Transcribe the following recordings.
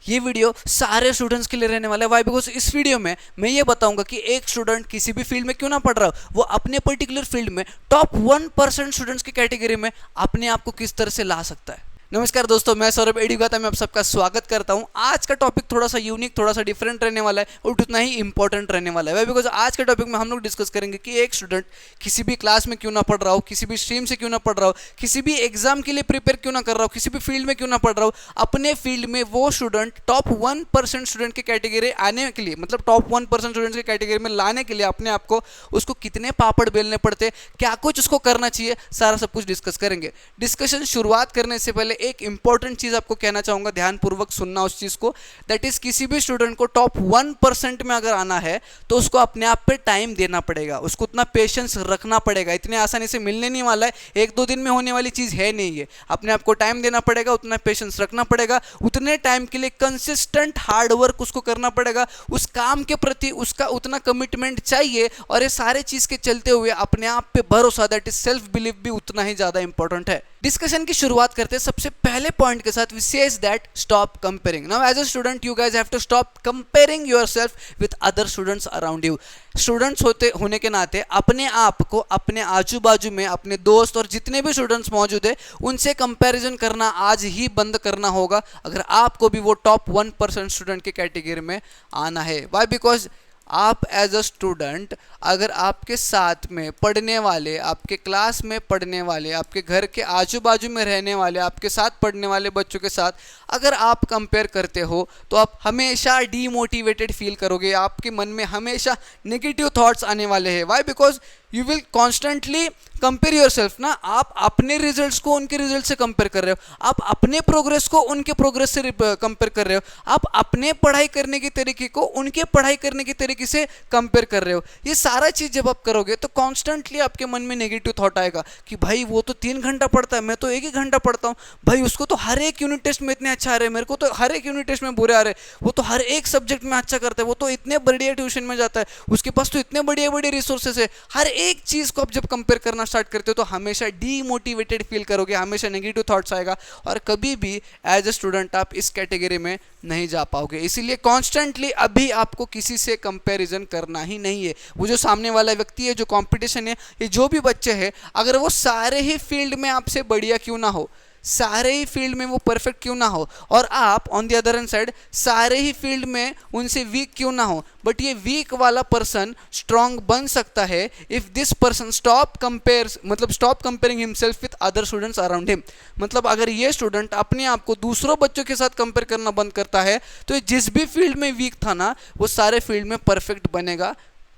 ये वीडियो सारे स्टूडेंट्स के लिए रहने वाला है। वाई? बिकॉज इस वीडियो में मैं ये बताऊंगा कि एक स्टूडेंट किसी भी फील्ड में क्यों ना पढ़ रहा हो, वो अपने पर्टिकुलर फील्ड में टॉप 1% स्टूडेंट्स की कैटेगरी में अपने आप को किस तरह से ला सकता है। नमस्कार दोस्तों, मैं सौरभ एडुगाता में आप सबका स्वागत करता हूं। आज का टॉपिक थोड़ा सा यूनिक, थोड़ा सा डिफरेंट रहने वाला है और उतना ही इंपॉर्टेंट रहने वाला है। बिकॉज आज के टॉपिक में हम लोग डिस्कस करेंगे कि एक स्टूडेंट किसी भी क्लास में क्यों ना पढ़ रहा हो, किसी भी स्ट्रीम से क्यों ना पढ़ रहा हो, किसी भी एग्जाम के लिए प्रिपेयर क्यों ना कर रहा हो, किसी भी फील्ड में क्यों ना पढ़ रहा हो, अपने फील्ड में वो स्टूडेंट टॉप 1% स्टूडेंट की कैटेगरी आने के लिए, मतलब टॉप 1% स्टूडेंट्स की कैटेगरी में लाने के लिए अपने आप को, उसको कितने पापड़ बेलने पड़ते, क्या कुछ उसको करना चाहिए, सारा सब कुछ डिस्कस करेंगे। डिस्कशन शुरुआत करने से पहले एक इंपॉर्टेंट चीज आपको कहना चाहूंगा, ध्यानपूर्वक सुनना उस चीज को। दैट इज, किसी भी स्टूडेंट को टॉप 1% में अगर आना है तो उसको अपने आप पे टाइम देना पड़ेगा, उसको उतना पेशेंस रखना पड़ेगा। इतने आसानी से मिलने नहीं वाला है, एक दो दिन में होने वाली चीज है नहीं है। अपने आप को टाइम देना पड़ेगा, उतना पेशेंस रखना पड़ेगा, उतने टाइम के लिए कंसिस्टेंट हार्ड वर्क उसको करना पड़ेगा, उस काम के प्रति उसका उतना कमिटमेंट चाहिए। और ये सारे चीज के चलते हुए अपने आप पे भरोसा, दैट इज सेल्फ बिलीफ, भी उतना ही ज्यादा इंपॉर्टेंट है। डिस्कशन की शुरुआत करते हैं सबसे पहले पॉइंट के साथ, विशेष that stop comparing. Now as a student you guys have to stop comparing yourself with other students around you. Students होने के नाते अपने आप को अपने आजू बाजू में अपने दोस्त और जितने भी स्टूडेंट्स मौजूद है उनसे कंपैरिजन करना आज ही बंद करना होगा, अगर आपको भी वो टॉप 1% स्टूडेंट की कैटेगरी में आना है। वाई? बिकॉज आप एज अ स्टूडेंट, अगर आपके साथ में पढ़ने वाले, आपके क्लास में पढ़ने वाले, आपके घर के आजू बाजू में रहने वाले, आपके साथ पढ़ने वाले बच्चों के साथ अगर आप कंपेयर करते हो तो आप हमेशा डीमोटिवेटेड फील करोगे, आपके मन में हमेशा नेगेटिव थॉट्स आने वाले हैं। Why? Because you will constantly compare your self ना। आप अपने रिजल्ट्स को उनके रिजल्ट से कंपेयर कर रहे हो, आप अपने प्रोग्रेस को उनके प्रोग्रेस से कंपेयर कर रहे हो, आप अपने पढ़ाई करने के तरीके को उनके पढ़ाई करने के तरीके से कंपेयर कर रहे हो। ये सारा चीज जब आप करोगे तो कॉन्स्टेंटली आपके मन में नेगेटिव थॉट आएगा कि भाई वो तो 3 घंटा पढ़ता है, मैं तो 1 ही घंटा पढ़ता हूँ, भाई उसको तो हर एक यूनिट टेस्ट में इतने अच्छा आ रहे हैं, मेरे को तो हर एक यूनिट टेस्ट में बुरे आ रहे हैं, वो तो हर एक सब्जेक्ट में अच्छा करता है, वो तो इतने बढ़िया ट्यूशन में जाता है, उसके पास तो इतने बढ़िया बढ़िया रिसोर्सेस है। हर एक चीज को आप जब कंपेयर करना स्टार्ट करते हो तो हमेशा डीमोटिवेटेड फील करोगे, हमेशा नेगेटिव थॉट्स आएगा और कभी भी एज अ स्टूडेंट आप इस कैटेगरी में नहीं जा पाओगे। इसीलिए कॉन्स्टेंटली अभी आपको किसी से कंपैरिजन करना ही नहीं है। वो जो सामने वाला व्यक्ति है, जो कंपटीशन है, ये जो भी बच्चे हैं, अगर वो सारे ही फील्ड में आपसे बढ़िया क्यों ना हो, सारे ही फील्ड में वो परफेक्ट क्यों ना हो, और आप on the other hand side सारे ही फील्ड में उनसे वीक क्यों ना हो, बट ये वीक वाला पर्सन स्ट्रांग बन सकता है if this person stop comparing himself with other students around him. मतलब अगर ये स्टूडेंट अपने आप को दूसरों बच्चों के साथ कंपेयर करना बंद करता है तो ये जिस भी फील्ड में वीक था ना, वो सारे फील्ड में परफेक्ट बनेगा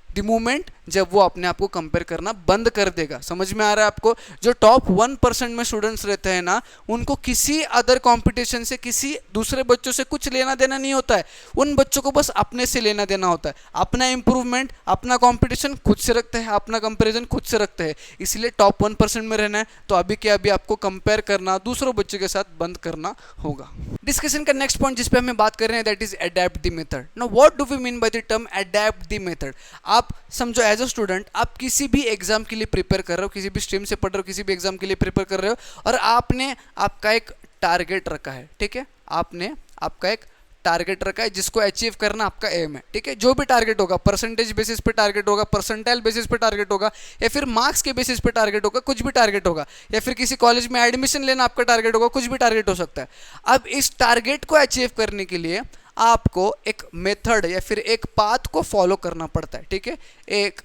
द मोमेंट जब वो अपने आप को कंपेयर करना बंद कर देगा। समझ में आ रहा है आपको? जो टॉप 1% में स्टूडेंट्स रहते हैं ना, उनको किसी अदर कंपटीशन से, किसी दूसरे बच्चों से कुछ लेना देना नहीं होता है। उन बच्चों को बस अपने से लेना देना होता है। अपना इंप्रूवमेंट, अपना कंपटीशन खुद से रखते हैं, अपना कंपेरिजन खुद से रखते हैं। इसलिए टॉप 1% में रहना है तो अभी के अभी आपको कंपेयर करना दूसरों बच्चों के साथ बंद करना होगा। डिस्कशन का नेक्स्ट पॉइंट जिस पे हमें बात कर रहे हैं, that is adapt the method. Now what do we mean by the term adapt the method? आप समझो, एज अ स्टूडेंट आप किसी भी एग्जाम के लिए प्रिपेयर कर रहे हो, किसी भी स्ट्रीम से पढ़ रहे हो, किसी भी एग्जाम के लिए प्रिपेयर कर रहे हो और आपने आपका एक टारगेट रखा है, ठीक है? आपने आपका एक टारगेट रखा है जिसको अचीव करना आपका एम है, ठीक है? जो भी टारगेट होगा, परसेंटेज बेसिस पे टारगेट होगा, परसेंटाइल बेसिस पे टारगेट होगा, या फिर मार्क्स के बेसिस पे टारगेट होगा, कुछ भी टारगेट होगा, या फिर किसी कॉलेज में एडमिशन लेना आपका टारगेट होगा, कुछ भी टारगेट हो सकता है। अब इस टारगेट को अचीव करने के लिए आपको एक मेथड या फिर एक पाथ को फॉलो करना पड़ता है, ठीक है? एक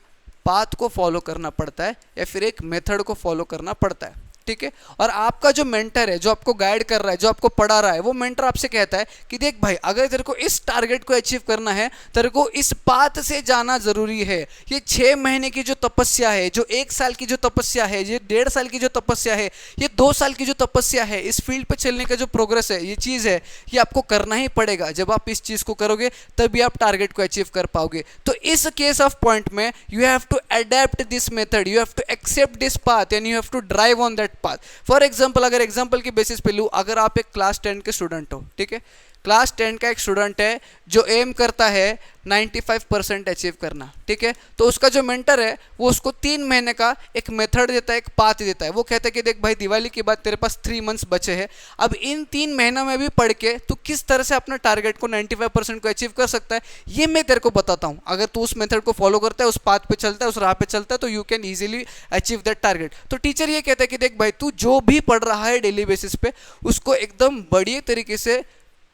पाथ को फॉलो करना पड़ता है या फिर एक मेथड को फॉलो करना पड़ता है, ठीक है? और आपका जो मेंटर है, जो आपको गाइड कर रहा है, जो आपको पढ़ा रहा है, वो मेंटर आपसे कहता है कि देख भाई, अगर तेरे को इस टारगेट को अचीव करना है, तेरे को इस पाथ से जाना जरूरी है। ये 6 महीने की जो तपस्या है, जो 1 साल की जो तपस्या है, ये 1.5 साल की जो तपस्या है, ये 2 साल की जो तपस्या है, इस फील्ड पे चलने का जो प्रोग्रेस है, ये चीज़ है, ये आपको करना ही पड़ेगा। जब आप इस चीज़ को करोगे तभी आप टारगेट को अचीव कर पाओगे। तो इस केस ऑफ पॉइंट में you have to adapt this method, you have to accept this path and you have to drive on that path. For example, अगर एग्जाम्पल के बेसिस पे लूँ, अगर आप एक क्लास 10 के स्टूडेंट हो, ठीक है? क्लास 10 का एक स्टूडेंट है जो एम करता है 95% अचीव करना, ठीक है। तो उसका जो मेंटर है वो उसको 3 महीने का एक मेथड देता है, एक पाथ देता है। वो कहता है कि देख भाई, दिवाली के बाद तेरे पास 3 मंथ्स बचे हैं, अब इन 3 महीनों में भी पढ़ के तू किस तरह से अपना टारगेट को 95% को अचीव कर सकता है, ये मैं तेरे को बताता हूँ। अगर तू उस मेथड को फॉलो करता है, उस पाथ पे चलता है, उस राह पे चलता है, तो you can easily achieve that target. तो टीचर ये कहता है कि देख भाई, तू जो भी पढ़ रहा है डेली बेसिस पे, उसको एकदम बढ़िया तरीके से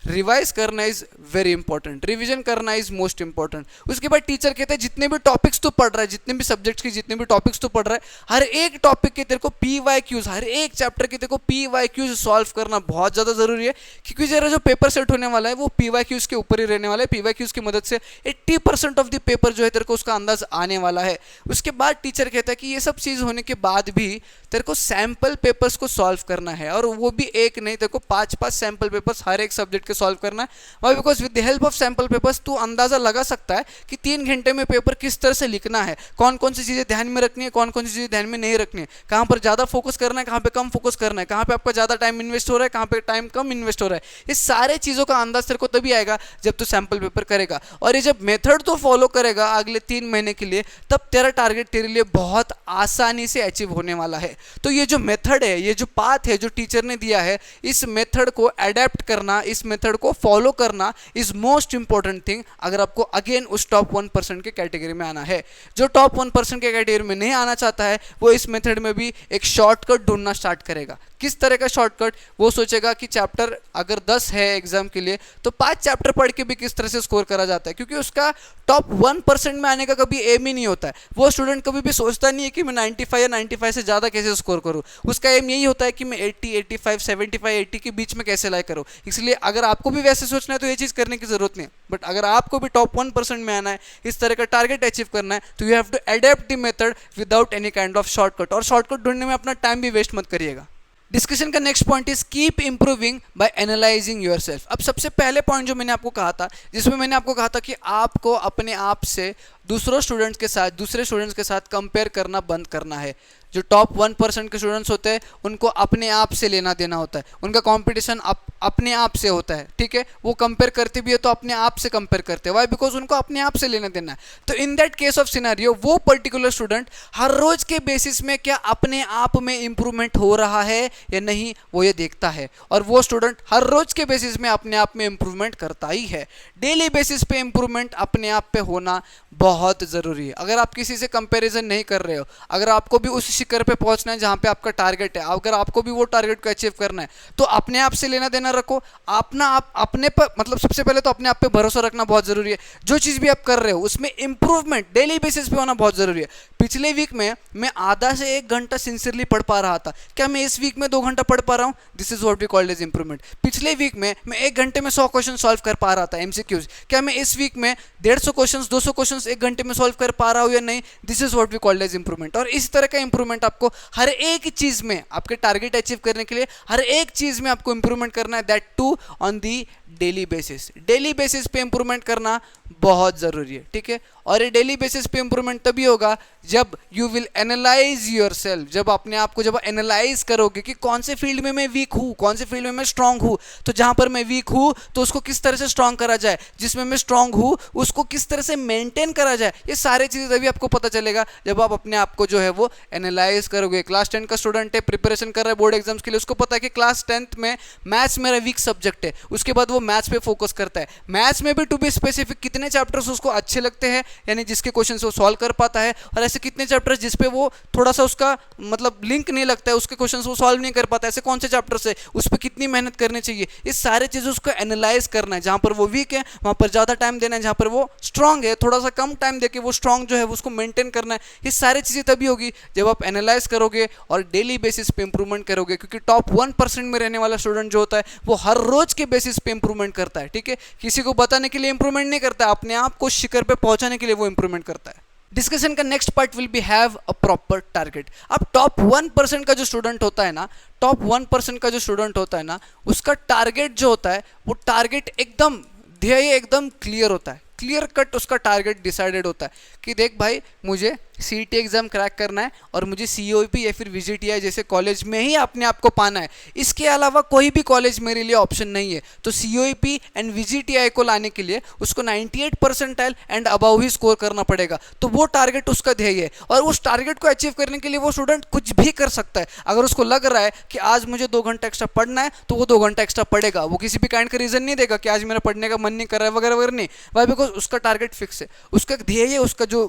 रिवाइज करना इज वेरी इंपॉर्टेंट, रिवीजन करना इज मोस्ट इंपॉर्टेंट। उसके बाद टीचर कहते हैं जितने भी टॉपिक्स तू पढ़ रहा है, जितने भी सब्जेक्ट्स की जितने भी टॉपिक्स तू पढ़ रहा है, हर एक टॉपिक के तेरे को PYQs, हर एक चैप्टर के तेरे को PYQs सॉल्व करना बहुत ज़्यादा जरूरी है, क्योंकि जरा जो पेपर सेट होने वाला है वो PYQs के ऊपर ही रहने वाला है। PYQs की मदद से 80% ऑफ द पेपर जो है तेरे को उसका अंदाज आने वाला है। उसके बाद टीचर कहता है कि ये सब चीज़ होने के बाद भी तेरे को सैम्पल पेपर्स को सॉल्व करना है, और वो भी एक नहीं, तेरे को 5-5 सैम्पल पेपर्स हर एक सब्जेक्ट के सॉल्व करना है। Why? Because with the help of sample papers तू अंदाजा लगा सकता है कि 3 घंटे में पेपर किस तरह से लिखना है, कौन कौन सी चीज़ें ध्यान में रखनी है, कौन कौन सी चीज़ें ध्यान में नहीं रखनी है, कहाँ पर ज़्यादा फोकस करना है, कहाँ पे कम फोकस करना है, कहाँ पे आपका ज़्यादा टाइम इन्वेस्ट हो रहा है, कहाँ पे टाइम कम इन्वेस्ट हो रहा है। ये सारे चीज़ों का अंदाज तेरे को तभी आएगा जब तू सैम्पल पेपर करेगा, और ये जब मेथड तो फॉलो करेगा अगले 3 महीने के लिए, तब तेरा टारगेट तेरे लिए बहुत आसानी से अचीव होने वाला है। तो ये जो मेथड है, ये जो पाथ है जो टीचर ने दिया है, इस मेथड को अडेप्ट करना, इस मेथड को फॉलो करना इज मोस्ट इंपॉर्टेंट थिंग, अगर आपको अगेन उस टॉप 1% के कैटेगरी में आना है। जो टॉप 1% के कैटेगरी में नहीं आना चाहता है, वो इस मेथड में भी एक शॉर्टकट ढूंढना स्टार्ट करेगा। किस तरह का शॉर्टकट? वो सोचेगा कि चैप्टर अगर 10 है एग्जाम के लिए, तो 5 चैप्टर पढ़ के भी किस तरह से स्कोर करा जाता है, क्योंकि उसका टॉप 1% में आने का कभी एम ही नहीं होता है। वो स्टूडेंट कभी भी सोचता नहीं है कि मैं 95 या 95 से ज़्यादा कैसे स्कोर करूँ। उसका एम यही होता है कि मैं 80, 85, 75, 80 के बीच में कैसे लाइक करूँ। इसलिए अगर आपको भी वैसे सोचना है तो ये चीज़ करने की जरूरत नहीं है। बट अगर आपको भी टॉप 1% में आना है, इस तरह का टारगेट अचीव करना है, तो you have to adapt the method without any kind of shortcut. और शॉर्टकट ढूंढने में अपना टाइम भी वेस्ट मत करिएगा। डिस्कशन का next point is keep improving by analysing yourself. अब सबसे पहले पॉइंट जो मैंने आपको कहा था, जिसमें मैंने आपको कहा था कि आपको अपने आप से दूसरे स्टूडेंट्स के साथ कंपेयर करना बंद करना है। जो टॉप 1% के स्टूडेंट्स होते हैं उनको अपने आप से लेना देना होता है, उनका कंपटीशन अपने आप से होता है, ठीक है। वो कंपेयर करते भी है तो अपने आप से कंपेयर करते हैं। वाई? बिकॉज उनको अपने आप से लेना देना है। तो in that case of scenario, वो पर्टिकुलर स्टूडेंट हर रोज के बेसिस में क्या अपने आप में इंप्रूवमेंट हो रहा है या नहीं, वो ये देखता है। और वो स्टूडेंट हर रोज के बेसिस में अपने आप में इंप्रूवमेंट करता ही है। डेली बेसिस पे इंप्रूवमेंट अपने आप पे होना बहुत ज़रूरी है। अगर आप किसी से कंपैरिजन नहीं कर रहे हो, अगर आपको भी उस शिखर पे पहुंचना है जहां पे आपका टारगेट है, अगर आपको भी वो टारगेट को अचीव करना है, तो अपने आप से लेना देना रखो। अपने पर, मतलब सबसे पहले तो अपने आप पे भरोसा रखना बहुत ज़रूरी है। जो चीज़ भी आप कर रहे हो उसमें इंप्रूवमेंट डेली बेसिस पे होना बहुत ज़रूरी है। पिछले वीक में मैं आधा से 1 घंटा सिंसियरली पढ़ पा रहा था, क्या मैं इस वीक में 2 घंटा पढ़ पा रहा हूँ? This is what we called as improvement. पिछले वीक में मैं 1 घंटे में 100 क्वेश्चन सॉल्व कर पा रहा था MCQs, क्या मैं इस वीक में 150 क्वेश्चन 200 क्वेश्चन 1 घंटे में सॉल्व कर पा रहा हूँ या नहीं? This is what we called as improvement. और इस तरह का इंप्रूवमेंट आपको हर एक चीज में, आपके टारगेट अचीव करने के लिए हर एक चीज में आपको इंप्रूवमेंट करना है, that too on the daily basis. Daily basis पे इंप्रूवमेंट करना बहुत जरूरी है, ठीक है। और ये डेली बेसिस पे इंप्रूवमेंट तभी होगा जब यू विल एनालाइज योरसेल्फ, जब अपने आप को जब एनालाइज करोगे कि कौन से फील्ड में मैं वीक हूँ, कौन से फील्ड में मैं स्ट्रांग हूँ। तो जहां पर मैं वीक हूँ तो उसको किस तरह से स्ट्रांग करा जाए, जिसमें मैं स्ट्रांग हूँ उसको किस तरह से मेंटेन करा जाए। ये सारी चीजें तभी आपको पता चलेगा जब आप अपने आप को जो है वो एनालाइज करोगे। क्लास 10 का स्टूडेंट है, प्रिपरेशन कर रहा है बोर्ड एग्जाम्स के लिए, उसको पता है कि क्लास 10th में मैथ्स मेरा वीक सब्जेक्ट है, उसके बाद वो मैथ्स पे फोकस करता है। मैथ्स में भी टू बी स्पेसिफिक कितने चैप्टर्स उसको अच्छे लगते हैं, यानी जिसके क्वेश्चन वो सॉल्व कर पाता है, और ऐसे कितने चैप्टर्स जिस पे वो थोड़ा सा उसका मतलब लिंक नहीं लगता है, उसके क्वेश्चंस वो सॉल्व नहीं कर पाता है, ऐसे कौन से चैप्टर्स है, उस पर कितनी मेहनत करनी चाहिए। ये सारे चीजें उसको एनालाइज करना है। जहां पर वो वीक है वहां पर ज्यादा टाइम देना है, जहां पर वो स्ट्रांग है थोड़ा सा कम टाइम देके वो स्ट्रांग जो है उसको मेंटेन करना है। ये सारी चीजें तभी होगी जब आप एनालाइज करोगे और डेली बेसिस पे इंप्रूवमेंट करोगे, क्योंकि टॉप 1% में रहने वाला स्टूडेंट जो होता है वो हर रोज के बेसिस पे इंप्रूवमेंट करता है, ठीक है। किसी को बताने के लिए इंप्रूवमेंट नहीं करता, अपने आप को शिखर पे पहुंचाने के लिए वो इंप्रूवमेंट करता है। डिस्कशन का next part will be have a proper target. अब टॉप 1% का जो स्टूडेंट होता है ना, टॉप 1% का जो स्टूडेंट होता है ना, उसका टारगेट जो होता है वो टारगेट एकदम ध्येय एकदम क्लियर होता है, क्लियर कट उसका टारगेट डिसाइडेड होता है कि देख भाई मुझे सीईटी एग्जाम क्रैक करना है और मुझे सीओईपी या फिर वीजीटीआई जैसे कॉलेज में ही अपने आप को पाना है, इसके अलावा कोई भी कॉलेज मेरे लिए ऑप्शन नहीं है। तो सीओईपी एंड वीजीटीआई को लाने के लिए उसको 98 percentile and above he score करना पड़ेगा। तो वो टारगेट उसका ध्येय है और उस टारगेट को अचीव करने के लिए वो स्टूडेंट कुछ भी कर सकता है। अगर उसको लग रहा है कि आज मुझे 2 घंटा एक्स्ट्रा पढ़ना है तो वो 2 घंटा एक्स्ट्रा पढ़ेगा। वो किसी भी काइंड का रीजन नहीं देगा कि आज मेरा पढ़ने का मन नहीं कर रहा है वगैरह वगैरह नहीं। वाई? बिकॉज उसका टारगेट फिक्स है, उसका ध्येय, उसका जो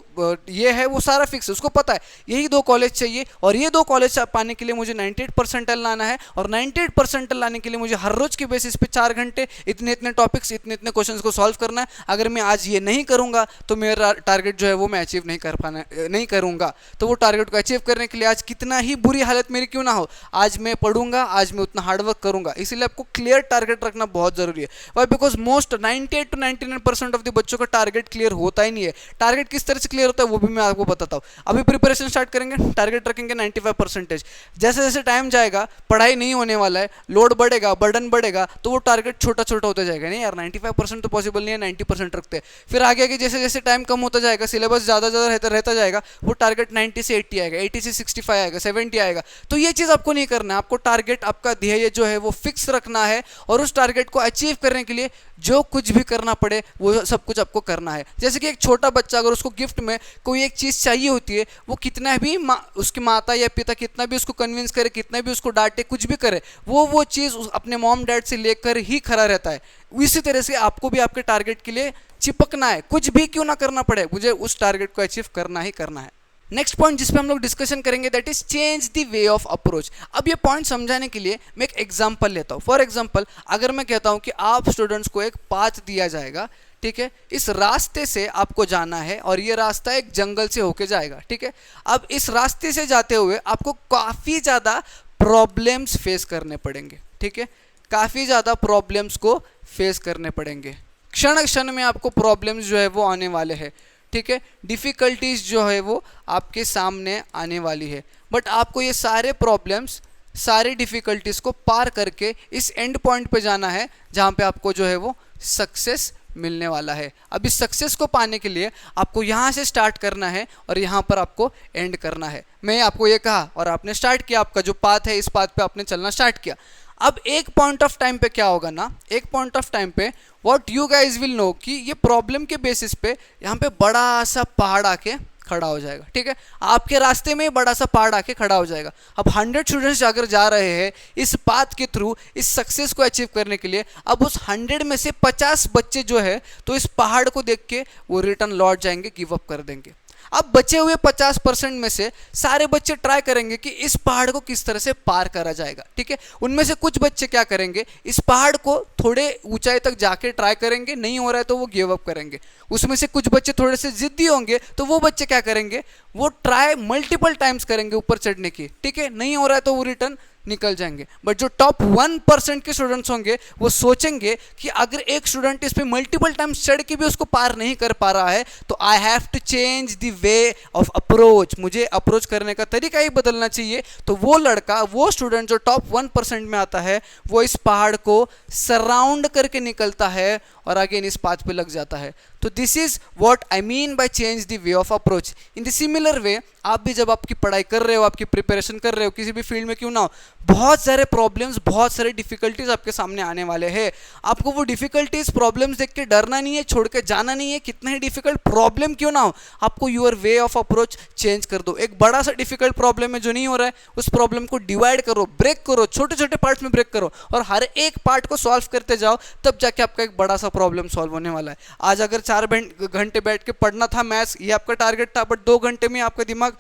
ये है वो सारा फिक्स है। उसको पता है यही 2 कॉलेज चाहिए और ये 2 कॉलेज पाने के लिए मुझे 98 परसेंटाइल लाना है और 98 परसेंटाइल लाने के लिए मुझे हर रोज के बेसिस पे 4 घंटे इतने इतने टॉपिक्स, इतने इतने क्वेश्चंस को सॉल्व करना है। अगर मैं आज ये नहीं करूंगा तो मेरा टारगेट जो है वो मैं अचीव नहीं करूंगा। तो वो टारगेट को अचीव करने के लिए आज कितना ही बुरी हालत मेरी क्यों ना हो, आज मैं पढ़ूंगा, आज मैं उतना हार्डवर्क करूंगा। इसीलिए आपको क्लियर टारगेट रखना बहुत जरूरी है। Why? Because most 98 to 99% of the बच्चों का टारगेट क्लियर होता ही नहीं है। टारगेट किस तरह से क्लियर होता है वो भी मैं आपको बताता हूँ। अभी प्रिपरेशन स्टार्ट करेंगे, टारगेट रखेंगे 95%। जैसे जैसे टाइम जाएगा, पढ़ाई नहीं होने वाला है, लोड बढ़ेगा, बर्डन बढ़ेगा, तो वो टारगेट छोटा छोटा होता जाएगा। नहीं यार, 95% तो पॉसिबल नहीं है, 90% रखते हैं। फिर आगे आगे जैसे जैसे टाइम कम होता जाएगा, सिलेबस ज़्यादा रहता जाएगा, वो टारगेट 90 से 80 आएगा, 80 से 65 आएगा, 70 आएगा। तो ये चीज़ आपको नहीं करना है। आपको टारगेट, आपका ध्येय जो है वो फिक्स रखना है और उस टारगेट को अचीव करने के लिए जो कुछ भी करना पड़े वो सब कुछ आपको करना है। जैसे कि एक छोटा बच्चा अगर उसको गिफ्ट में कोई एक चीज़ चाहिए होती है, वो कितना भी उसकी माता या पिता कितना भी उसको कन्विंस करे, कितना भी उसको डांटे, कुछ भी करे, वो चीज़ अपने मॉम डैड से लेकर ही खड़ा रहता है। इसी तरह से आपको भी आपके टारगेट के लिए चिपकना है, कुछ भी क्यों ना करना पड़े, मुझे उस टारगेट को अचीव करना ही करना है। नेक्स्ट पॉइंट जिस पे हम लोग डिस्कशन करेंगे that is change the way of approach. अब ये पॉइंट समझाने के लिए मैं एक एग्जांपल लेता हूँ। फॉर एग्जांपल, अगर मैं कहता हूँ कि आप स्टूडेंट्स को एक पाथ दिया जाएगा, ठीक है, इस रास्ते से आपको जाना है और ये रास्ता एक जंगल से होके जाएगा, ठीक है। अब इस रास्ते से जाते हुए आपको काफ़ी ज़्यादा प्रॉब्लम्स फेस करने पड़ेंगे, ठीक है, काफ़ी ज़्यादा प्रॉब्लम्स को फेस करने पड़ेंगे। क्षण क्षण में आपको प्रॉब्लम्स जो है वो आने वाले हैं, ठीक है, डिफ़िकल्टीज जो है वो आपके सामने आने वाली है। बट आपको ये सारे प्रॉब्लम्स, सारे डिफ़िकल्टीज को पार करके इस एंड पॉइंट पे जाना है जहाँ पे आपको जो है वो सक्सेस मिलने वाला है। अब इस सक्सेस को पाने के लिए आपको यहाँ से स्टार्ट करना है और यहाँ पर आपको एंड करना है। मैं आपको ये कहा और आपने स्टार्ट किया, आपका जो पाथ है इस पाथ पे आपने चलना स्टार्ट किया। अब एक पॉइंट ऑफ टाइम पे क्या होगा ना, एक पॉइंट ऑफ टाइम पे what you guys will know कि ये प्रॉब्लम के बेसिस पे यहाँ पे बड़ा सा पहाड़ आके खड़ा हो जाएगा, ठीक है, आपके रास्ते में बड़ा सा पहाड़ आके खड़ा हो जाएगा। अब 100 स्टूडेंट्स अगर जा रहे हैं इस पाथ के थ्रू इस सक्सेस को अचीव करने के लिए, अब उस 100 में से 50 बच्चे जो है तो इस पहाड़ को देख के वो रिटर्न लौट जाएंगे, गिव अप कर देंगे। अब बचे हुए 50% में से सारे बच्चे ट्राई करेंगे कि इस पहाड़ को किस तरह से पार करा जाएगा, ठीक है। उनमें से कुछ बच्चे क्या करेंगे, इस पहाड़ को थोड़े ऊंचाई तक जाके ट्राई करेंगे, नहीं हो रहा है तो वो गिव अप करेंगे। उसमें से कुछ बच्चे थोड़े से जिद्दी होंगे तो वो बच्चे क्या करेंगे, वो ट्राई मल्टीपल टाइम्स करेंगे ऊपर चढ़ने की, ठीक है, नहीं हो रहा है तो वो रिटर्न निकल जाएंगे। बट जो टॉप 1% के स्टूडेंट्स होंगे वो सोचेंगे कि अगर एक स्टूडेंट इस पे मल्टीपल टाइम्स चढ़ के भी उसको पार नहीं कर पा रहा है तो I have to change the way of approach, मुझे अप्रोच करने का तरीका ही बदलना चाहिए। तो वो लड़का, वो स्टूडेंट जो टॉप 1% में आता है वो इस पहाड़ को सराउंड करके निकलता है और अगेन इस पाथ पे लग जाता है। तो this is what I mean by change the way of approach. In the similar way आप भी जब आपकी पढ़ाई कर रहे हो, आपकी प्रिपरेशन कर रहे हो, किसी भी फील्ड में क्यों ना हो, बहुत सारे प्रॉब्लम्स, बहुत सारे डिफिकल्टीज आपके सामने आने वाले हैं। आपको वो डिफिकल्टीज, प्रॉब्लम्स देख के डरना नहीं है, छोड़ के जाना नहीं है, कितना ही डिफिकल्ट प्रॉब्लम क्यों ना हो, आपको your way of approach change कर दो। एक बड़ा सा डिफिकल्ट प्रॉब्लम है जो नहीं हो रहा है, उस प्रॉब्लम को डिवाइड करो, ब्रेक करो, छोटे छोटे पार्ट्स में ब्रेक करो और हर एक पार्ट को सॉल्व करते जाओ, तब जाके आपका एक बड़ा सा प्रॉब्लम सॉल्व होने वाला है। आज अगर 4 घंटे बैठ के पढ़ना था मैथ्स, ये आपका टारगेट था, बट 2 घंटे में आपका दिमाग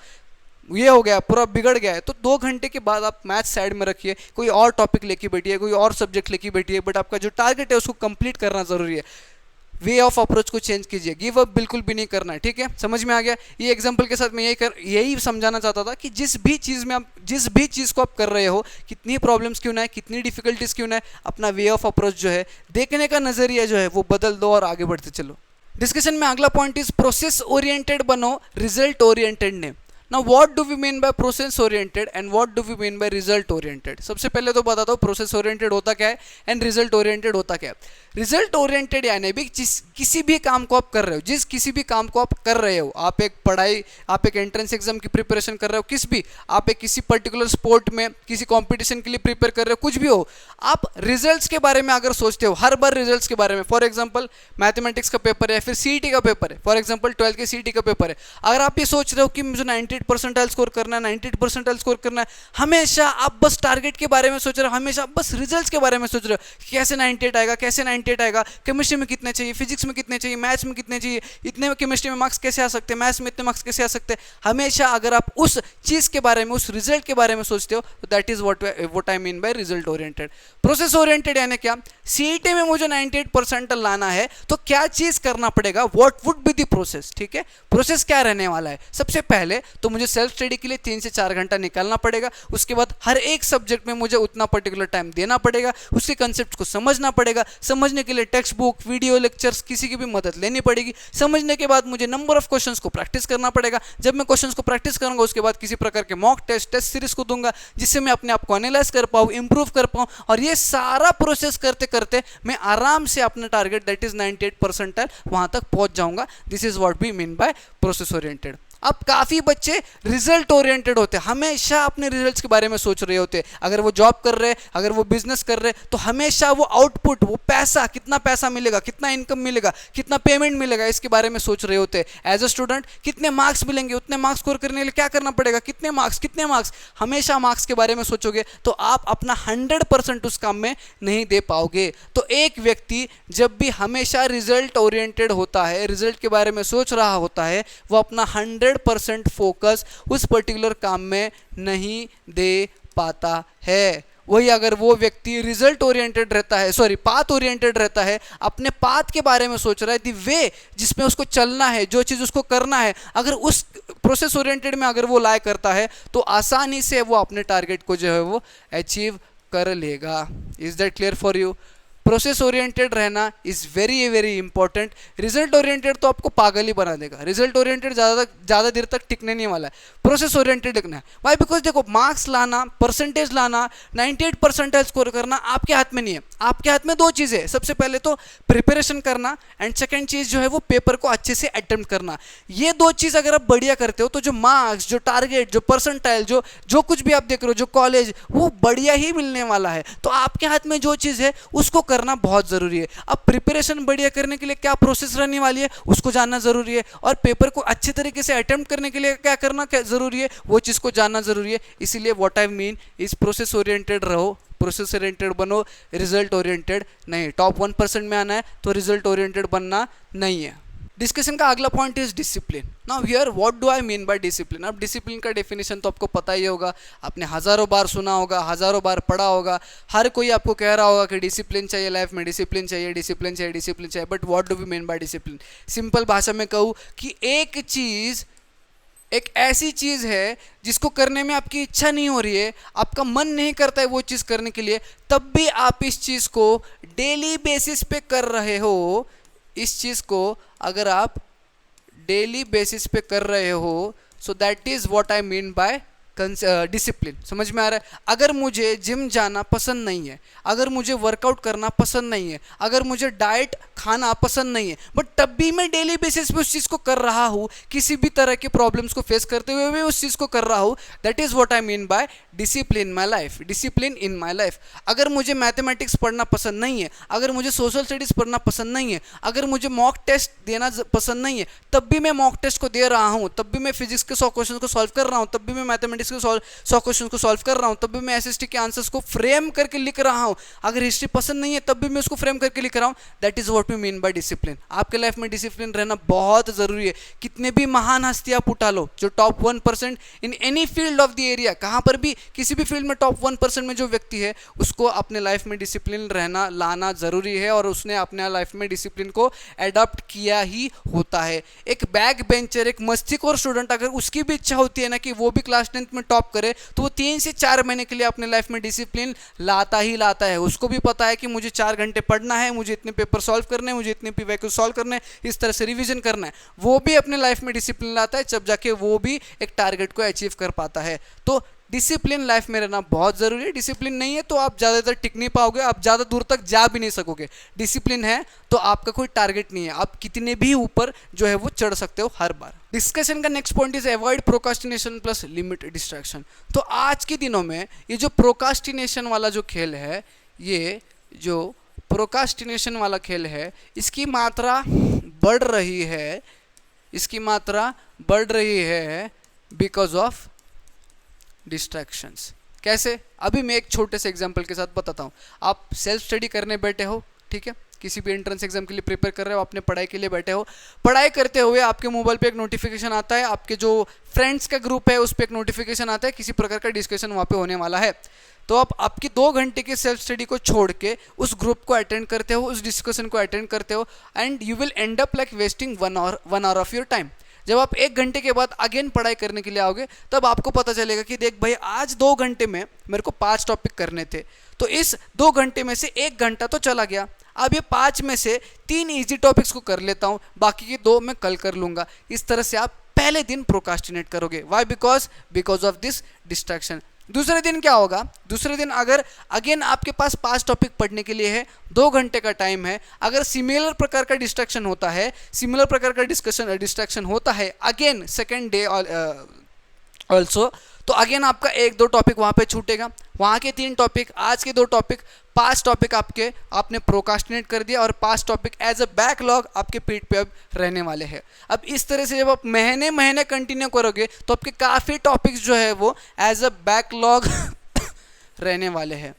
ये हो गया, पूरा बिगड़ गया है, तो 2 घंटे के बाद आप मैथ्स साइड में रखिए, कोई और टॉपिक लेके बैठिए, कोई और सब्जेक्ट लेके बैठिए, बट आपका जो टारगेट है उसको कंप्लीट करना जरूरी है। वे ऑफ अप्रोच को चेंज कीजिए, गिव अप बिल्कुल भी नहीं करना है, ठीक है। समझ में आ गया? ये एग्जांपल के साथ मैं यही समझाना चाहता था कि जिस भी चीज़ को आप कर रहे हो, कितनी प्रॉब्लम्स क्यों ना है, कितनी डिफिकल्टीज क्यों ना है, अपना वे ऑफ अप्रोच जो है, देखने का नजरिया जो है वो बदल दो और आगे बढ़ते चलो। डिस्कशन में अगला पॉइंट इज प्रोसेस ओरिएंटेड बनो, रिजल्ट ओरिएंटेड नहीं। Now what do we mean by process oriented and what do we mean by result oriented? सबसे पहले तो बताता हूँ प्रोसेस ओरिएंटेड होता क्या है एंड रिजल्ट ओरिएंटेड होता क्या है। रिजल्ट ओरिएंटेड यानी भी किसी भी काम को आप कर रहे हो, जिस किसी भी काम को आप कर रहे हो, आप एक पढ़ाई, आप एक एंट्रेंस एग्जाम की प्रिपरेशन कर रहे हो, किस भी, आप एक किसी पर्टिकुलर स्पोर्ट में किसी कंपटीशन के लिए प्रिपेयर कर रहे हो, कुछ भी हो, आप रिजल्ट्स के बारे में अगर सोचते हो हर बार रिजल्ट्स के बारे में, फॉर एग्जांपल मैथमेटिक्स का पेपर है या फिर सीईटी का पेपर है, फॉर एग्जांपल 12th के सीईटी का पेपर है, अगर आप ये सोच रहे हो कि मुझे 98 परसेंटाइल स्कोर करना है, 98 परसेंटाइल स्कोर करना है, हमेशा आप बस टारगेट के बारे में सोच रहे हो, हमेशा बस रिजल्ट्स के बारे में सोच रहे हो, कैसे 98 आएगा, कैसे 98 आएगा, केमिस्ट्री में कितने चाहिए, फिजिक्स में कितने चाहिए, मैथ्स में कितने चाहिए, इतने केमिस्ट्री में मार्क्स कैसे आ सकते हैं, मैथ्स में इतने मार्क्स कैसे आ सकते हैं, हमेशा अगर आप उस चीज के बारे में, उस रिजल्ट के बारे में सोचते हो तो that is what I mean by result oriented. Process oriented यानी क्या, सीईटी में मुझे 98 परसेंटाइल लाना है तो क्या चीज करना पड़ेगा, what would be the process, ठीक है। प्रोसेस क्या रहने वाला है, सबसे पहले तो मुझे सेल्फ स्टडी के लिए 3 से 4 घंटा निकालना पड़ेगा, उसके बाद हर एक सब्जेक्ट में मुझे उतना पर्टिकुलर टाइम देना पड़ेगा, उसके कंसेप्ट को समझना पड़ेगा, समझने के लिए टेक्स्ट बुक, वीडियो लेक्चर्स, किसी की भी मदद लेनी पड़ेगी, समझने के बाद मुझे नंबर ऑफ क्वेश्चंस को प्रैक्टिस करना पड़ेगा, जब मैं क्वेश्चंस को प्रैक्टिस करूंगा उसके बाद किसी प्रकार के मॉक टेस्ट सीरीज को दूंगा जिससे मैं अपने आप को एनालाइज कर पाऊँ, इंप्रूव कर पाऊँ, और ये सारा प्रोसेस करते करते मैं आराम से अपना टारगेट दैट इज 98 परसेंटाइल वहां तक पहुंच जाऊंगा। This is what we mean by process oriented. अब काफ़ी बच्चे रिजल्ट ओरिएंटेड होते हैं, हमेशा अपने रिजल्ट्स के बारे में सोच रहे होते हैं, अगर वो जॉब कर रहे हैं, अगर वो बिजनेस कर रहे हैं तो हमेशा वो आउटपुट, वो पैसा, कितना पैसा मिलेगा, कितना इनकम मिलेगा, कितना पेमेंट मिलेगा, इसके बारे में सोच रहे होते हैं। एज अ स्टूडेंट कितने मार्क्स मिलेंगे, उतने मार्क्स स्कोर करने के लिए क्या करना पड़ेगा, कितने मार्क्स, हमेशा मार्क्स के बारे में सोचोगे तो आप अपना 100% उस काम में नहीं दे पाओगे। तो एक व्यक्ति जब भी हमेशा रिजल्ट ओरिएंटेड होता है, रिजल्ट के बारे में सोच रहा होता है, वो अपना 100% फोकस उस पर्टिकुलर काम में नहीं दे पाता है। वही अगर वो व्यक्ति रिजल्ट ओरिएंटेड रहता है, सॉरी पाथ ओरिएंटेड रहता है, अपने पाथ के बारे में सोच रहा है, दी वे जिसमें उसको चलना है, जो चीज़ उसको करना है, अगर उस प्रोसेस ओरिएंटेड में अगर वो लाए करता है तो आसानी से वो अपने टारगेट को जो है वो अचीव कर लेगा। Is that clear for you? Process oriented रहना is very very important. Result oriented तो आपको पागल ही बना देगा, रिजल्ट ओरिएंटेड ज़्यादा देर तक टिकने नहीं वाला है, प्रोसेस ओरिएंटेड लिखना है। वाई? बिकॉज देखो, मार्क्स लाना, परसेंटेज लाना, 98 परसेंटाइल स्कोर करना आपके हाथ में नहीं है। आपके हाथ में 2 चीज़ें है, सबसे पहले तो प्रिपरेशन करना एंड सेकेंड चीज़ जो है वो पेपर को अच्छे से अटेम्प्ट करना। ये 2 चीज़ अगर आप बढ़िया करते हो तो जो मार्क्स, जो टारगेट, जो परसेंटाइल, जो कुछ भी आप देख रहे हो, जो कॉलेज, वो बढ़िया ही मिलने वाला है। तो आपके हाथ में जो चीज़ है उसको करना बहुत ज़रूरी है। अब प्रिपरेशन बढ़िया करने के लिए क्या प्रोसेस रहने वाली है उसको जानना ज़रूरी है, और पेपर को अच्छे तरीके से अटेम्प्ट करने के लिए क्या करना ज़रूरी है वो चीज़ को जानना ज़रूरी है। इसीलिए व्हाट आई मीन इस प्रोसेस ओरिएंटेड रहो, प्रोसेस ओरिएंटेड बनो, रिजल्ट ओरिएंटेड नहीं। टॉप 1% में आना है तो रिजल्ट ओरिएंटेड बनना नहीं है। डिस्कशन का अगला point is discipline. Now here what do I mean by discipline. अब डिसिप्लिन का डेफिनेशन तो आपको पता ही होगा, आपने हज़ारों बार सुना होगा, हज़ारों बार पढ़ा होगा, हर कोई आपको कह रहा होगा कि डिसिप्लिन चाहिए लाइफ में, डिसिप्लिन चाहिए, डिसिप्लिन चाहिए, डिसिप्लिन चाहिए। But what do we mean by discipline? Simple भाषा में कहूँ कि एक चीज़, एक ऐसी चीज़ है जिसको करने में आपकी इच्छा नहीं हो रही है, आपका मन नहीं करता है वो चीज़ करने के लिए, तब भी आप इस चीज़ को डेली बेसिस पे कर रहे हो। इस चीज़ को अगर आप डेली बेसिस पे कर रहे हो so that is what I mean by discipline. समझ में आ रहा है? अगर मुझे जिम जाना पसंद नहीं है, अगर मुझे वर्कआउट करना पसंद नहीं है, अगर मुझे डाइट खाना पसंद नहीं है, बट तब भी मैं डेली बेसिस पे उस चीज़ को कर रहा हूँ, किसी भी तरह के प्रॉब्लम्स को फेस करते हुए भी उस चीज़ को कर रहा हूँ, that is what I mean by discipline my life, discipline in my life. अगर मुझे मैथमेटिक्स पढ़ना पसंद नहीं है, अगर मुझे सोशल स्टडीज़ पढ़ना पसंद नहीं है, अगर मुझे मॉक टेस्ट देना पसंद नहीं है, तब भी मैं मॉक टेस्ट को दे रहा हूँ, तब भी मैं फिजिक्स के 100 क्वेश्चन को सॉल्व कर रहा हूँ, तब भी मैं मैथमेटिक्स के 100 क्वेश्चन को सॉल्व कर रहा हूँ, तब भी मैं एसएसटी के आंसर्स को फ्रेम करके लिख रहा हूँ। अगर हिस्ट्री पसंद नहीं है तब भी मैं उसको फ्रेम करके लिख रहा हूँ। That is what we mean by discipline. आपके लाइफ में डिसिप्लिन रहना बहुत ज़रूरी है। कितने भी महान हस्तियाँ उठा लो, जो top 1% in any field of the area, कहाँ पर भी किसी भी फील्ड में टॉप 1% में जो व्यक्ति है उसको अपने लाइफ में डिसिप्लिन रहना लाना ज़रूरी है, और उसने अपने लाइफ में डिसिप्लिन को एडॉप्ट किया ही होता है। एक बैक बेंचर, एक मस्तीखोर स्टूडेंट, अगर उसकी भी इच्छा होती है ना कि वो भी क्लास 10th में टॉप करे तो वो 3 से 4 महीने के लिए अपने लाइफ में डिसिप्लिन लाता ही लाता है। उसको भी पता है कि मुझे 4 घंटे पढ़ना है, मुझे इतने पेपर सॉल्व करने हैं, मुझे इतने PYQ सॉल्व करने हैं, इस तरह से रिविजन करना है। वो भी अपने लाइफ में डिसिप्लिन लाता है, जब जाके वो भी एक टारगेट को अचीव कर पाता है। तो डिसिप्लिन लाइफ में रहना बहुत ज़रूरी है। डिसिप्लिन नहीं है तो आप ज़्यादातर टिक नहीं पाओगे, आप ज़्यादा दूर तक जा भी नहीं सकोगे। डिसिप्लिन है तो आपका कोई टारगेट नहीं है, आप कितने भी ऊपर जो है वो चढ़ सकते हो हर बार। डिस्कशन का next point is avoid procrastination plus limit distraction. तो आज के दिनों में ये जो प्रोकास्टिनेशन वाला जो खेल है, ये जो प्रोकास्टिनेशन वाला खेल है, इसकी मात्रा बढ़ रही है, इसकी मात्रा बढ़ रही है बिकॉज ऑफ डिस्ट्रैक्शंस। कैसे? अभी मैं एक छोटे से एग्जांपल के साथ बताता हूँ। आप सेल्फ स्टडी करने बैठे हो, ठीक है, किसी भी एंट्रेंस एग्जाम के लिए प्रिपेयर कर रहे हो, अपने पढ़ाई के लिए बैठे हो, पढ़ाई करते हुए आपके मोबाइल पे एक नोटिफिकेशन आता है, आपके जो फ्रेंड्स का ग्रुप है उस पर एक नोटिफिकेशन आता है, किसी प्रकार का डिस्कशन वहाँ पे होने वाला है। तो आप आपकी 2 घंटे की सेल्फ स्टडी को छोड़ के उस ग्रुप को अटेंड करते हो, उस डिस्कशन को अटेंड करते हो, and you will and up like wasting 1 hour of your time. जब आप 1 घंटे के बाद अगेन पढ़ाई करने के लिए आओगे तब आपको पता चलेगा कि देख भाई, आज 2 घंटे में मेरे को 5 टॉपिक करने थे, तो इस 2 घंटे में से 1 घंटा तो चला गया। अब ये 5 में से 3 इजी टॉपिक्स को कर लेता हूँ, बाकी के 2 मैं कल कर लूँगा। इस तरह से आप पहले दिन प्रोकास्टिनेट करोगे। Why? Because of this distraction. दूसरे दिन क्या होगा? दूसरे दिन अगर अगेन आपके पास 5 टॉपिक पढ़ने के लिए है, 2 घंटे का टाइम है, अगर सिमिलर प्रकार का डिस्ट्रैक्शन होता है, सिमिलर प्रकार का डिस्ट्रैक्शन होता है अगेन सेकेंड डे ऑल्सो, तो अगेन आपका 1-2 टॉपिक वहाँ पे छूटेगा, वहाँ के 3 टॉपिक, आज के 2 टॉपिक, 5 टॉपिक आपने प्रोकास्टिनेट कर दिया और 5 टॉपिक एज अ बैकलॉग आपके पीठ पे अब रहने वाले हैं। अब इस तरह से जब आप महीने महीने कंटिन्यू करोगे तो आपके काफ़ी टॉपिक्स जो है वो एज अ बैकलॉग रहने वाले हैं।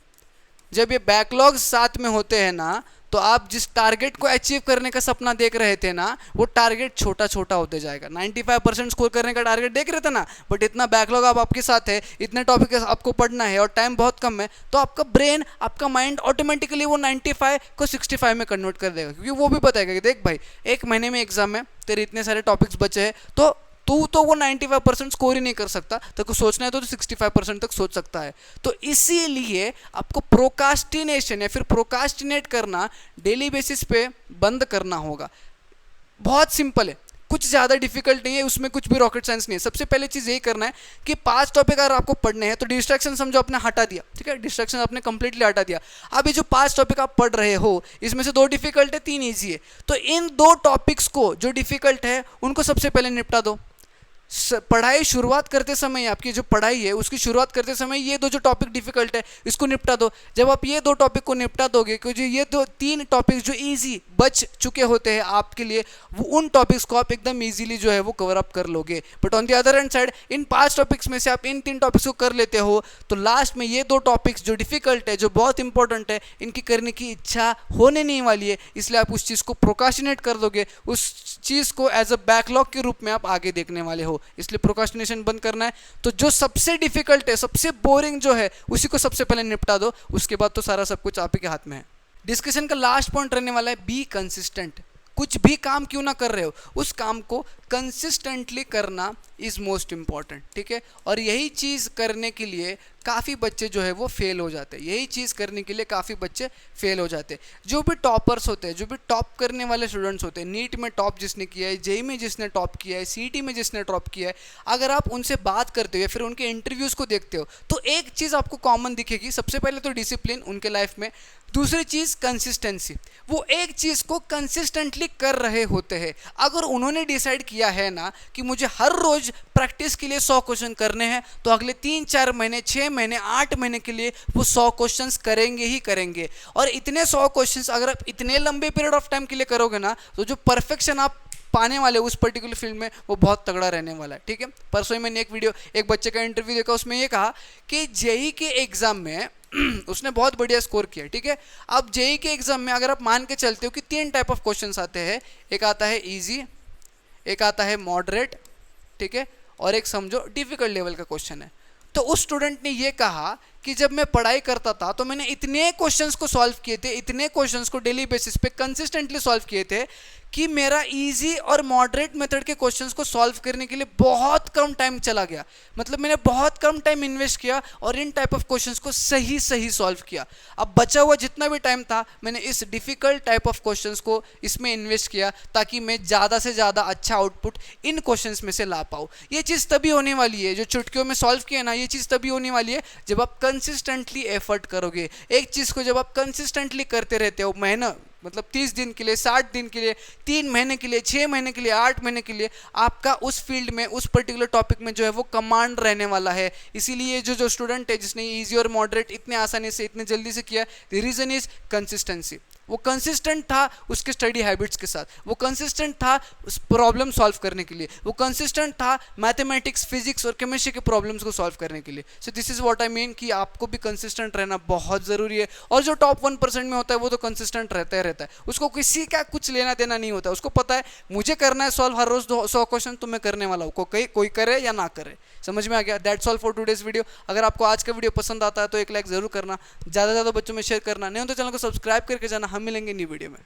जब ये बैकलॉग साथ में होते हैं ना, तो आप जिस टारगेट को अचीव करने का सपना देख रहे थे ना, वो टारगेट छोटा छोटा होते जाएगा। 95% स्कोर करने का टारगेट देख रहे थे ना, बट इतना बैकलॉग अब आपके साथ है, इतने टॉपिक आपको पढ़ना है और टाइम बहुत कम है, तो आपका ब्रेन, आपका माइंड ऑटोमेटिकली वो 95 को 65 में कन्वर्ट कर देगा, क्योंकि वो भी बताएगा कि देख भाई, 1 महीने में एग्जाम है, तेरे इतने सारे टॉपिक्स बचे हैं, तो तू तो वो 95% स्कोर ही नहीं कर सकता, तो कुछ सोचना है तो 65% तक सोच सकता है। तो इसीलिए आपको प्रोकास्टिनेशन या फिर प्रोकास्टिनेट करना डेली बेसिस पे बंद करना होगा। बहुत सिंपल है, कुछ ज़्यादा डिफिकल्ट नहीं है, उसमें कुछ भी रॉकेट साइंस नहीं है। सबसे पहले चीज़ यही करना है कि 5 टॉपिक अगर आपको पढ़ने हैं तो डिस्ट्रैक्शन समझो आपने हटा दिया, ठीक है, डिस्ट्रैक्शन आपने कंप्लीटली हटा दिया। अब ये जो 5 टॉपिक आप पढ़ रहे हो, इसमें से 2 डिफिकल्ट है, 3 ईजी है, तो इन 2 टॉपिक्स को जो डिफिकल्ट है उनको सबसे पहले निपटा दो। पढ़ाई शुरुआत करते समय, आपकी जो पढ़ाई है उसकी शुरुआत करते समय ये 2 जो टॉपिक डिफिकल्ट है इसको निपटा दो। जब आप ये 2 टॉपिक को निपटा दोगे, क्योंकि ये 3 टॉपिक जो इजी बच चुके होते हैं आपके लिए, वो उन टॉपिक्स को आप एकदम इजीली जो है वो कवर अप कर लोगे। But on the other hand side, in 5 topics में से आप इन 3 टॉपिक्स को कर लेते हो, तो लास्ट में ये 2 टॉपिक्स जो डिफिकल्ट है, जो बहुत इंपॉर्टेंट है, इनकी करने की इच्छा होने नहीं वाली है, इसलिए आप उस चीज़ को प्रोकास्टिनेट कर दोगे, उस चीज़ को एज अ बैकलॉग के रूप में आप आगे देखने वाले हो। इसलिए प्रोकास्टिनेशन बंद करना है, तो जो सबसे डिफिकल्ट है, सबसे बोरिंग जो है, उसी को सबसे पहले निपटा दो, उसके बाद तो सारा सब कुछ आप ही के हाथ में है। डिस्कशन का लास्ट पॉइंट रहने वाला है बी कंसिस्टेंट। कुछ भी काम क्यों ना कर रहे हो, उस काम को कंसिस्टेंटली करना इज़ मोस्ट इम्पॉर्टेंट, ठीक है। और यही चीज़ करने के लिए काफ़ी बच्चे जो है वो फेल हो जाते हैं, यही चीज़ करने के लिए काफ़ी बच्चे फेल हो जाते हैं। जो भी टॉपर्स होते हैं, जो भी टॉप करने वाले स्टूडेंट्स होते हैं, नीट में टॉप जिसने किया है, जेईई में जिसने टॉप किया है, सीईटी में जिसने टॉप किया है, अगर आप उनसे बात करते हो या फिर उनके इंटरव्यूज़ को देखते हो, तो एक चीज़ आपको कॉमन दिखेगी। सबसे पहले तो डिसिप्लिन उनके लाइफ में, दूसरी चीज़ कंसिस्टेंसी। वो एक चीज़ को कंसिस्टेंटली कर रहे होते हैं। अगर उन्होंने डिसाइड किया है ना कि मुझे हर रोज़ प्रैक्टिस के लिए 100 क्वेश्चन करने हैं, तो अगले 3-4 महीने, 6 महीने, 8 महीने के लिए वो 100 क्वेश्चंस करेंगे ही करेंगे। और इतने 100 क्वेश्चंस अगर आप इतने लंबे पीरियड ऑफ टाइम के लिए करोगे ना, तो जो परफेक्शन आप पाने वाले उस पर्टिकुलर फील्ड में, वो बहुत तगड़ा रहने वाला है, ठीक है। परसों ही मैंने एक बच्चे का इंटरव्यू देखा, उसमें ये कहा कि जेईई के एग्जाम में उसने बहुत बढ़िया स्कोर किया, ठीक है। अब जेईई के एग्जाम में अगर आप मान के चलते हो कि 3 टाइप ऑफ क्वेश्चंस आते हैं, एक आता है इजी, एक आता है मॉडरेट, ठीक है, और एक समझो डिफिकल्ट लेवल का क्वेश्चन है। तो उस स्टूडेंट ने ये कहा कि जब मैं पढ़ाई करता था तो मैंने इतने क्वेश्चंस को सॉल्व किए थे, इतने क्वेश्चंस को डेली बेसिस पे कंसिस्टेंटली सॉल्व किए थे कि मेरा इजी और मॉडरेट मेथड के क्वेश्चंस को सॉल्व करने के लिए बहुत कम टाइम चला गया। मतलब मैंने बहुत कम टाइम इन्वेस्ट किया और इन टाइप ऑफ क्वेश्चंस को सही सही सॉल्व किया। अब बचा हुआ जितना भी टाइम था मैंने इस डिफिकल्ट टाइप ऑफ क्वेश्चंस को इसमें इन्वेस्ट किया ताकि मैं ज़्यादा से ज़्यादा अच्छा आउटपुट इन क्वेश्चंस में से ला पाऊँ। ये चीज़ तभी होने वाली है, जो चुटकियों में सॉल्व किया ना, ये चीज़ तभी होने वाली है जब आप कंसिस्टेंटली एफर्ट करोगे। एक चीज़ को जब आप कंसिस्टेंटली करते रहते हो, मेहनत मतलब 30 दिन के लिए, 60 दिन के लिए, 3 महीने के लिए, 6 महीने के लिए, 8 महीने के लिए, आपका उस फील्ड में, उस पर्टिकुलर टॉपिक में जो है वो कमांड रहने वाला है। इसीलिए जो स्टूडेंट है जिसने इजी और मॉडरेट इतने आसानी से, इतने जल्दी से किया, द रीज़न इज कंसिस्टेंसी। वो कंसिस्टेंट था उसके स्टडी हैबिट्स के साथ, वो कंसिस्टेंट था उस प्रॉब्लम सॉल्व करने के लिए, वो कंसिस्टेंट था मैथमेटिक्स, फिजिक्स और केमिस्ट्री के प्रॉब्लम्स को सॉल्व करने के लिए। So this is what I mean कि आपको भी कंसिस्टेंट रहना बहुत ज़रूरी है। और जो टॉप 1% में होता है वो तो कंसिस्टेंट रहता है, उसको किसी का कुछ लेना देना नहीं होता। उसको पता है मुझे करना है सॉल्व हर रोज 100 क्वेश्चन, तो मैं करने वाला हूँ, कोई करे या ना करे। समझ में आ गया? That's all for today's video. अगर आपको आज का वीडियो पसंद आता है तो एक लाइक जरूर करना, ज़्यादा से ज़्यादा बच्चों में शेयर करना, नहीं हो तो चैनल को सब्सक्राइब करके जाना। हम मिलेंगे न्यू वीडियो में।